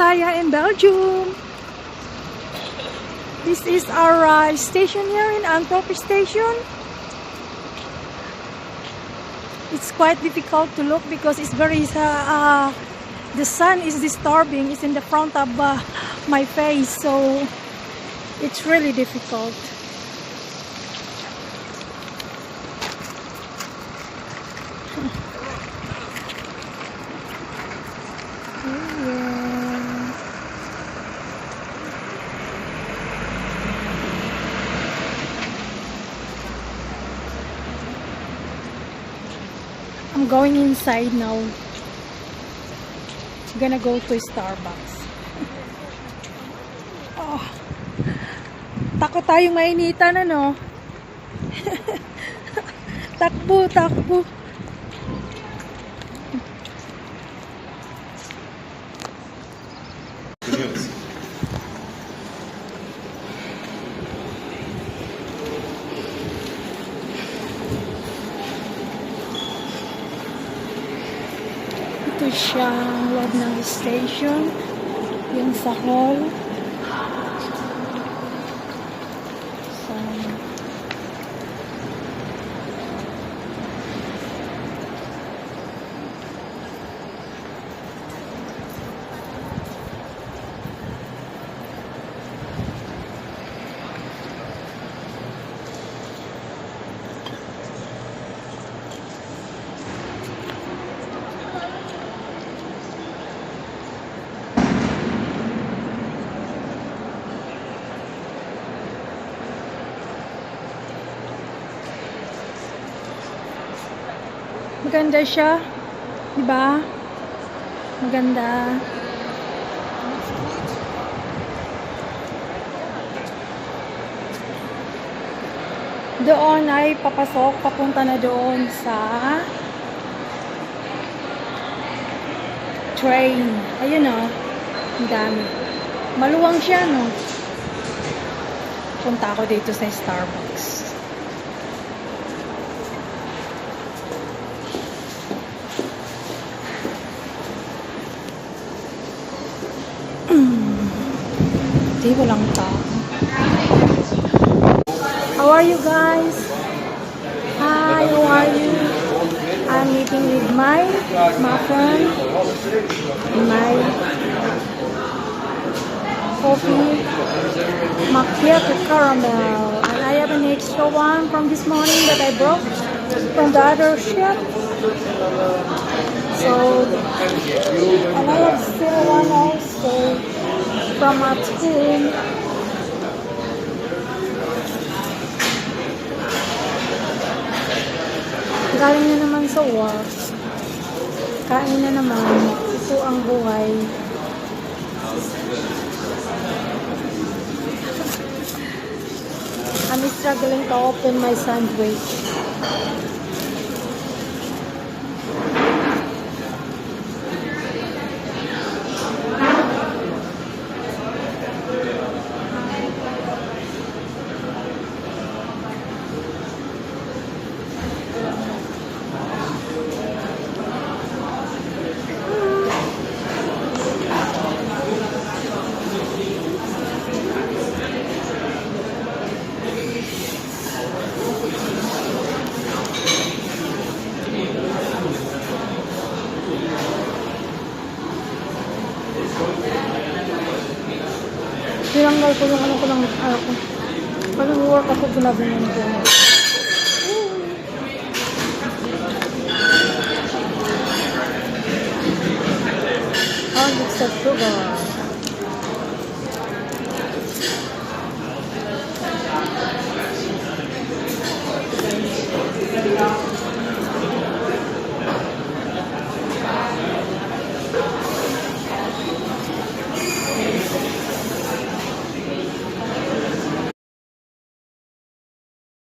Bisaya in Belgium. This is our station here in Antwerp station. It's quite difficult to look because it's very the sun is disturbing. It's in the front of my face, so it's really difficult. I'm going inside now. I'm gonna go to Starbucks. Oh, takot tayong mainitan, ano? Takbo, takbo. Ito siya ang loob ng station, yung sa hall. So, maganda siya, di ba? Maganda. Doon ay papasok, papunta na doon sa train. Ayun o, ang dami. Maluwang siya, no? Punta ako dito sa Starbucks. Di, walang tao. How are you guys? Hi, how are you? I'm eating with my muffin, my coffee, macchiato caramel, and I have an extra one from this morning that I brought from the other shop. So, and I have still one also from at home. Galing na naman sa work. Kain na naman. Ito ang buhay. I'm struggling to open my sandwich. Tinanggal ko yung ano ko ng ko. Pag-work ako, ginagawa ko. Oh, it's a sugar.